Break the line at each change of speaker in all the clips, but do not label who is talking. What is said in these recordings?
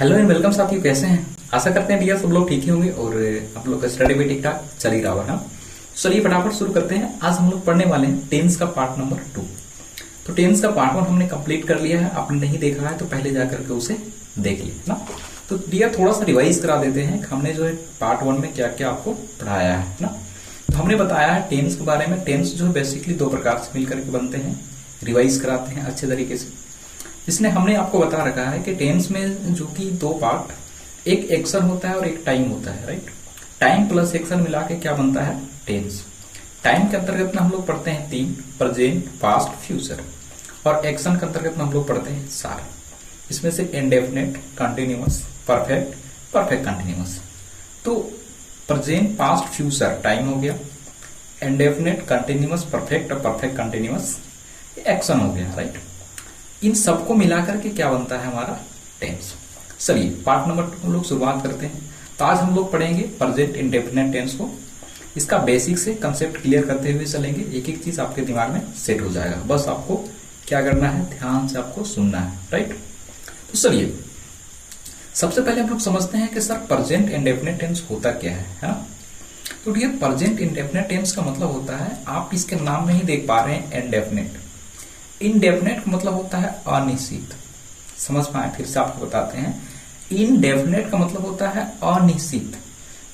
Hello and welcome साथियों, कैसे हैं? आशा करते हैं भैया सब लोग ठीक ही होंगे और आप लोग का स्टडी भी ठीक ठाक चल ही रहा होगा। चलिए फटाफट शुरू करते हैं। आज हम लोग पढ़ने वाले हैं टेंस का पार्ट नंबर 2। तो टेंस का पार्ट 1 हमने कंप्लीट कर लिया है। आपने नहीं देखा है तो पहले जाकर के उसे देख लिया ना। तो भैया थोड़ा सा रिवाइज करा देते हैं हमने जो है पार्ट 1 में क्या क्या आपको पढ़ाया है ना। तो हमने बताया है टेंस के बारे में। टेंस जो है बेसिकली दो प्रकार से मिलकर के बनते हैं। रिवाइज कराते हैं अच्छे तरीके से। इसने हमने आपको बता रखा है कि टेंस में जो कि दो पार्ट, एक एक्शन होता है और एक टाइम होता है, राइट। टाइम प्लस एक्शन मिला के क्या बनता है? टेंस। टाइम के अंतर्गत में हम लोग पढ़ते हैं 3, प्रेजेंट, पास्ट, फ्यूचर। और एक्शन के अंतर्गत में हम लोग पढ़ते हैं 4। इसमें से indefinite, continuous, perfect, perfect continuous. तो प्रेजेंट, पास्ट, फ्यूचर टाइम हो गया। इंडेफिनिट, कंटिन्यूअस, परफेक्ट और परफेक्ट कंटिन्यूअस एक्शन हो गया, राइट। इन सबको मिलाकर के क्या बनता है हमारा? टेंस। चलिए पार्ट नंबर 2 हम लोग शुरुआत करते हैं। तो आज हम लोग पढ़ेंगे प्रेजेंट इंडेफिनिट टेंस को। इसका बेसिक से कंसेप्ट क्लियर करते हुए चलेंगे। एक एक चीज आपके दिमाग में सेट हो जाएगा। बस आपको क्या करना है? ध्यान से आपको सुनना है, राइट। तो चलिए सबसे पहले हम लोग समझते हैं कि सर प्रेजेंट इंडेफिनिट टेंस होता क्या है ना। तो ये प्रेजेंट इंडेफिनिट टेंस का मतलब होता है, आप इसके नाम में ही देख पा रहे हैं इंडेफिनिट। इनडेफिनेट मतलब होता है अनिश्चित। समझ पाए? फिर से आपको बताते हैं। इनडेफिनेट का मतलब होता है अनिश्चित,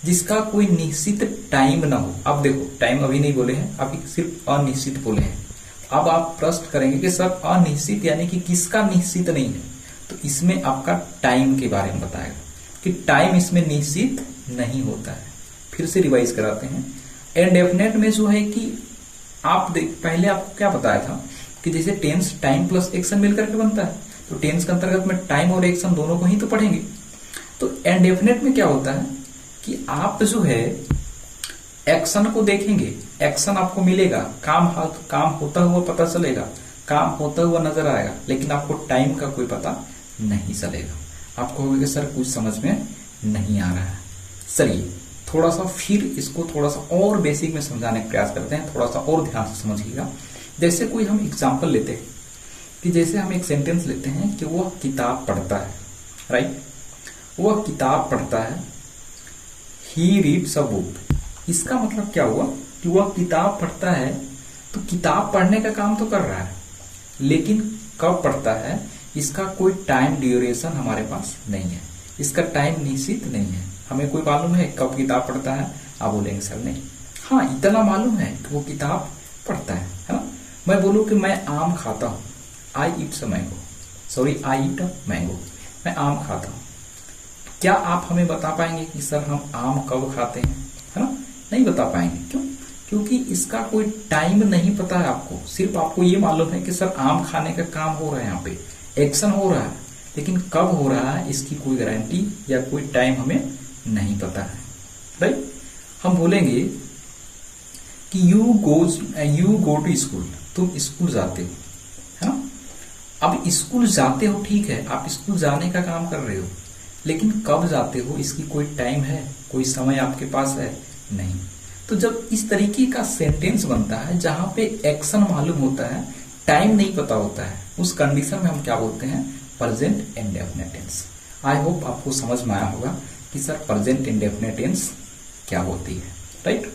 जिसका कोई निश्चित टाइम ना हो। अब देखो टाइम अभी नहीं बोले हैं, अभी सिर्फ अनिश्चित बोले हैं। अब आप प्रश्न करेंगे कि सर अनिश्चित यानी कि किसका निश्चित नहीं है? तो इसमें आपका टाइम के बारे में बताएगा कि टाइम इसमें निश्चित नहीं होता है। फिर से रिवाइज कराते हैं। इनडेफिनेट में जो है कि आप पहले आपको क्या बताया था कि जैसे टेंस टाइम प्लस एक्शन मिलकर के बनता है, तो टेंस के अंतर्गत में टाइम और एक्शन दोनों को ही तो पढ़ेंगे। तो इंडेफिनिट में क्या होता है कि आप जो है एक्शन को देखेंगे, एक्शन आपको मिलेगा, काम होता हुआ पता चलेगा, काम होता हुआ नजर आएगा, लेकिन आपको टाइम का कोई पता नहीं चलेगा। आपको होगा कि सर कुछ समझ में नहीं आ रहा है। चलिए थोड़ा सा फिर इसको थोड़ा सा और बेसिक में समझाने का प्रयास करते हैं। थोड़ा सा और ध्यान से समझिएगा। जैसे कोई हम एग्जाम्पल लेते हैं कि जैसे हम एक सेंटेंस लेते हैं कि वह किताब पढ़ता है, राइट। वह किताब पढ़ता है, ही रीड्स अ बुक। इसका मतलब क्या हुआ कि वह किताब पढ़ता है, तो किताब पढ़ने का काम तो कर रहा है, लेकिन कब पढ़ता है इसका कोई टाइम ड्यूरेशन हमारे पास नहीं है। इसका टाइम निश्चित नहीं है। हमें कोई मालूम है कब किताब पढ़ता है? आप बोलेंगे सर नहीं। हाँ, इतना मालूम है कि वो किताब पढ़ता है ना। मैं बोलूं कि मैं आम खाता हूं, आई ईट मैंगो, आई ईट मैंगो, मैं आम खाता हूं। क्या आप हमें बता पाएंगे कि सर हम आम कब खाते हैं? है ना, नहीं बता पाएंगे। क्यों? क्योंकि इसका कोई टाइम नहीं पता है आपको। सिर्फ आपको ये मालूम है कि सर आम खाने का काम हो रहा है, यहाँ पे एक्शन हो रहा है, लेकिन कब हो रहा है इसकी कोई गारंटी या कोई टाइम हमें नहीं पता है, राइट। हम बोलेंगे कि यू गो टू स्कूल, तुम स्कूल जाते हो, है ना। अब स्कूल जाते हो, ठीक है, आप स्कूल जाने का काम कर रहे हो, लेकिन कब जाते हो इसकी कोई टाइम है, कोई समय आपके पास है? नहीं। तो जब इस तरीके का सेंटेंस बनता है जहां पे एक्शन मालूम होता है, टाइम नहीं पता होता है, उस कंडीशन में हम क्या बोलते हैं? Present indefinite tense. I hope आपको समझ में आया होगा कि सर प्रेजेंट इंडेफिनिट टेंस क्या होती है, राइट।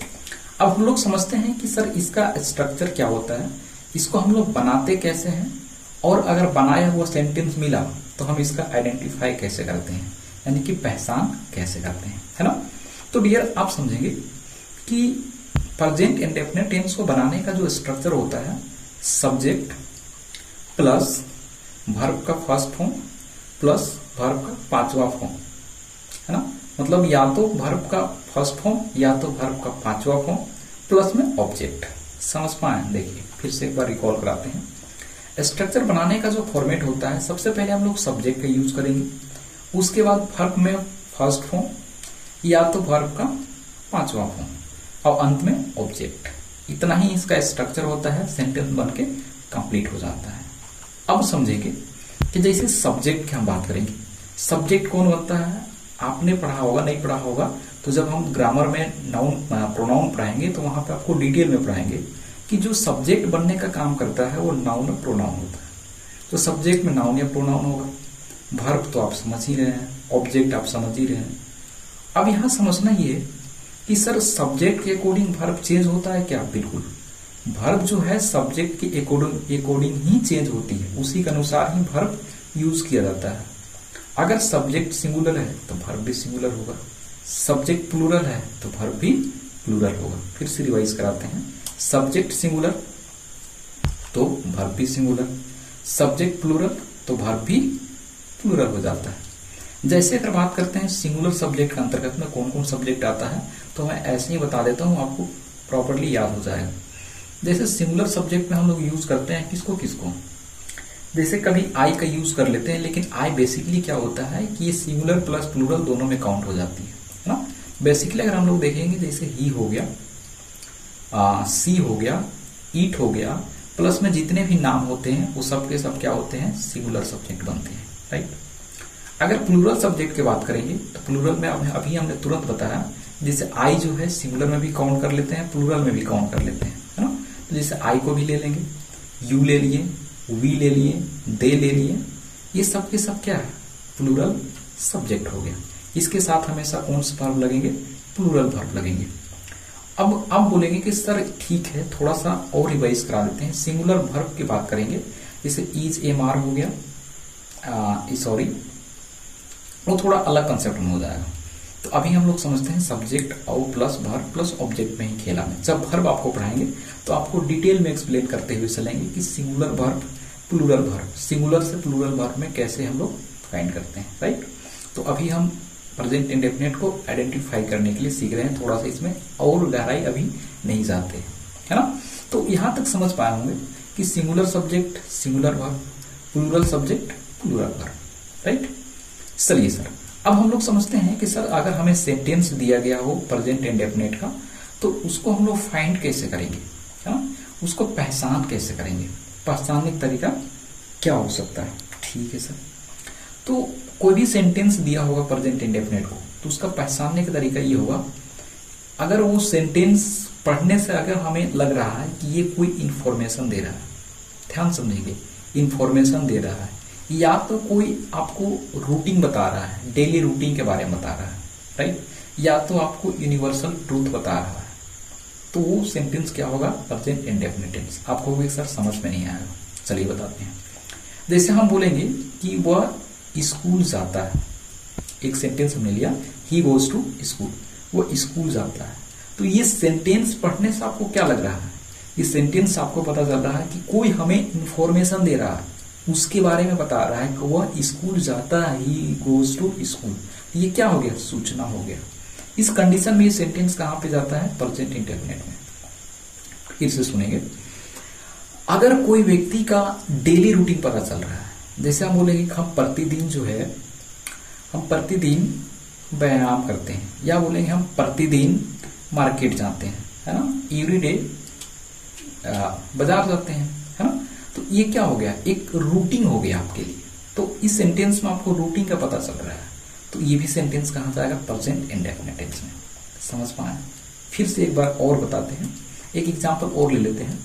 अब हम लोग समझते हैं कि सर इसका स्ट्रक्चर क्या होता है, इसको हम लोग बनाते कैसे हैं, और अगर बनाया हुआ सेंटेंस मिला तो हम इसका आइडेंटिफाई कैसे करते हैं, यानी कि पहचान कैसे करते हैं, है ना। तो डियर आप समझेंगे कि प्रेजेंट इंडेफिनिट टेंस को बनाने का जो स्ट्रक्चर होता है, सब्जेक्ट प्लस वर्ब का फर्स्ट फॉर्म प्लस वर्ब का पांचवा फॉर्म, है ना। मतलब या तो वर्ब का फर्स्ट फॉर्म या तो वर्ब का पांचवा फॉर्म प्लस में ऑब्जेक्ट। समझ पाए? देखिए फिर से एक बार रिकॉल कराते हैं। स्ट्रक्चर बनाने का जो फॉर्मेट होता है, सबसे पहले हम लोग सब्जेक्ट का यूज करेंगे, उसके बाद वर्ब में फर्स्ट फॉर्म या तो वर्ब का पांचवा फॉर्म और अंत में ऑब्जेक्ट। इतना ही इसका स्ट्रक्चर होता है, सेंटेंस बन के कंप्लीट हो जाता है। अब समझेंगे कि जैसे सब्जेक्ट की हम बात करेंगे, सब्जेक्ट कौन बनता है? आपने पढ़ा होगा, नहीं पढ़ा होगा तो जब हम ग्रामर में नाउन प्रोनाउन पढ़ाएंगे तो वहां पे आपको डिटेल में पढ़ाएंगे कि जो सब्जेक्ट बनने का काम करता है वो नाउन और प्रोनाउन होता है। तो सब्जेक्ट में नाउन या प्रोनाउन होगा, वर्ब तो आप समझ ही रहे हैं, ऑब्जेक्ट आप समझ ही रहे हैं। अब यहां समझना ये है कि सर सब्जेक्ट के अकॉर्डिंग वर्ब चेंज होता है क्या? बिल्कुल, वर्ब जो है सब्जेक्ट के अकॉर्डिंग ही चेंज होती है, उसी के अनुसार ही वर्ब यूज किया जाता है। अगर सब्जेक्ट सिंगुलर है तो वर्ब भी सिंगुलर होगा, सब्जेक्ट प्लूरल है तो वर्ब भी प्लूरल होगा। फिर से रिवाइज कराते हैं, सब्जेक्ट सिंगुलर तो वर्ब भी सिंगुलर, सब्जेक्ट प्लूरल तो वर्ब भी प्लूरल हो जाता है। जैसे अगर बात करते हैं सिंगुलर सब्जेक्ट के अंतर्गत में कौन कौन सब्जेक्ट आता है, तो मैं ऐसे ही बता देता हूं, आपको प्रॉपर्ली याद हो जाएगा। जैसे सिंगुलर सब्जेक्ट में हम लोग यूज करते हैं किसको किसको, जैसे कभी आई का यूज कर लेते हैं, लेकिन आई बेसिकली क्या होता है कि ये सिंगुलर प्लस प्लूरल दोनों में काउंट हो जाती है ना। बेसिकली अगर हम लोग देखेंगे जैसे ही हो गया, सी हो गया, ईट हो गया, प्लस में जितने भी नाम होते हैं वो सब के सब क्या होते हैं, सिंगुलर सब्जेक्ट बनते हैं, राइट। अगर प्लूरल सब्जेक्ट की बात करेंगे तो प्लूरल में अभी हमने तुरंत बताया, जैसे आई जो है सिंगुलर में भी काउंट कर लेते हैं, प्लूरल में भी काउंट कर लेते हैं, है ना। तो जैसे आई को भी ले लेंगे, यू ले लिए, वी ले लिए, दे ले लिए, ये सब के सब क्या है, प्लूरल सब्जेक्ट हो गया। इसके साथ हमेशा कौन से वर्ब लगेंगे, प्लूरल वर्ब लगेंगे। अब बोलेंगे कि सर ठीक है, थोड़ा सा और रिवाइज करा देते हैं, सिंगुलर वर्ब की बात करेंगे, जैसे इज एम आर हो गया, सॉरी वो थोड़ा अलग कंसेप्ट में हो जाएगा। तो अभी हम लोग समझते हैं सब्जेक्ट और प्लस वर्ब प्लस ऑब्जेक्ट में ही खेला में। जब वर्ब आपको पढ़ाएंगे तो आपको डिटेल में एक्सप्लेन करते हुए चलेंगे कि singular verb plural verb, singular से प्लूरल वर्ब में कैसे हम लोग फाइंड करते हैं, राइट। तो अभी हम प्रेजेंट इंडेफिनिट को आइडेंटिफाई करने के लिए सीख रहे हैं, थोड़ा सा इसमें और गहराई अभी नहीं जाते, है ना। तो यहां तक समझ पाए होंगे कि singular subject singular verb, plural subject plural verb, right. चलिए सर, अब हम लोग समझते हैं कि सर अगर हमें सेंटेंस दिया गया हो प्रेजेंट इंडेफिनिट का, तो उसको हम लोग फाइंड कैसे करेंगे, है ना, उसको पहचान कैसे करेंगे, पहचानने का तरीका क्या हो सकता है। ठीक है सर, तो कोई भी सेंटेंस दिया होगा प्रेजेंट इंडेफिनिट को, तो उसका पहचानने का तरीका ये होगा, अगर वो सेंटेंस पढ़ने से अगर हमें लग रहा है कि ये कोई इंफॉर्मेशन दे रहा है, ध्यान समझेंगे, इंफॉर्मेशन दे रहा है, या तो कोई आपको रूटीन बता रहा है, डेली रूटीन के बारे में बता रहा है, राइट, या तो आपको यूनिवर्सल ट्रूथ बता रहा है, तो वो सेंटेंस क्या होगा, प्रेजेंट इंडेफिनिट टेंस। आपको भी सर समझ में नहीं आएगा, चलिए बताते हैं। जैसे हम बोलेंगे कि वह स्कूल जाता है, एक सेंटेंस हमने लिया, ही गोज टू स्कूल, वो स्कूल जाता है। तो ये सेंटेंस पढ़ने से आपको क्या लग रहा है, ये सेंटेंस आपको पता चल रहा है कि कोई हमें इंफॉर्मेशन दे रहा है, उसके बारे में बता रहा है कि वह स्कूल जाता है, ही गोज टू स्कूल। ये क्या हो गया, सूचना हो गया। इस कंडीशन में ये सेंटेंस कहां पे जाता है, प्रेजेंट इंडेफिनिट में। फिर से सुनेंगे, अगर कोई व्यक्ति का डेली रूटीन पता चल रहा है, जैसे हम बोलेंगे हम प्रतिदिन जो है, हम प्रतिदिन व्यायाम करते हैं, या बोलेंगे हम प्रतिदिन मार्केट जाते हैं, है ना, एवरीडे बाजार जाते हैं, है ना। तो ये क्या हो गया, एक रूटीन हो गया आपके लिए। तो इस सेंटेंस में आपको रूटीन का पता चल रहा है, तो ये भी सेंटेंस कहां जाएगा, प्रेजेंट इंडेफिनिट टेंस में। समझ पाए। फिर से एक बार और बताते हैं, एक एग्जांपल और ले लेते हैं।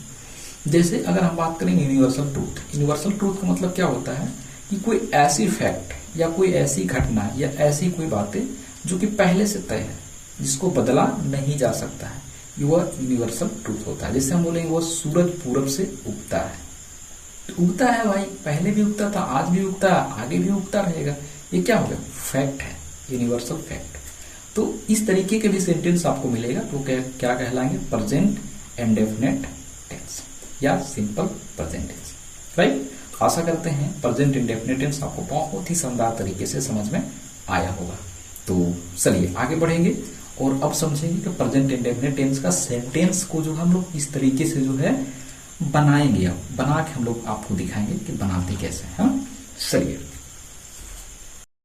जैसे अगर हम बात करें यूनिवर्सल ट्रूथ, यूनिवर्सल ट्रूथ का मतलब क्या होता है कि कोई ऐसी फैक्ट या कोई ऐसी घटना या ऐसी कोई बातें जो कि पहले से तय है, जिसको बदला नहीं जा सकता है, वह यूनिवर्सल ट्रूथ होता है। जैसे हम बोलेंगे वो सूरज पूरब से उगता है, तो उगता है भाई, पहले भी उगता था, आज भी उगता है, आगे भी उगता रहेगा। ये क्या हो गया, फैक्ट है, यूनिवर्सल फैक्ट। तो इस तरीके के भी सेंटेंस आपको मिलेगा, तो क्या कहलाएंगे, प्रेजेंट इंडेफिनिट टेंस या सिंपल प्रेजेंट टेंस, राइट। आशा करते हैं प्रेजेंट इंडेफिनिट टेंस आपको बहुत ही शानदार तरीके से समझ में आया होगा। तो चलिए आगे बढ़ेंगे और अब समझेंगे कि प्रेजेंट इंडेफिनिट टेंस का सेंटेंस को जो हम लोग इस तरीके से जो है बनाएंगे, अब बना के हम लोग आपको दिखाएंगे कि बनाते कैसे हैं। चलिए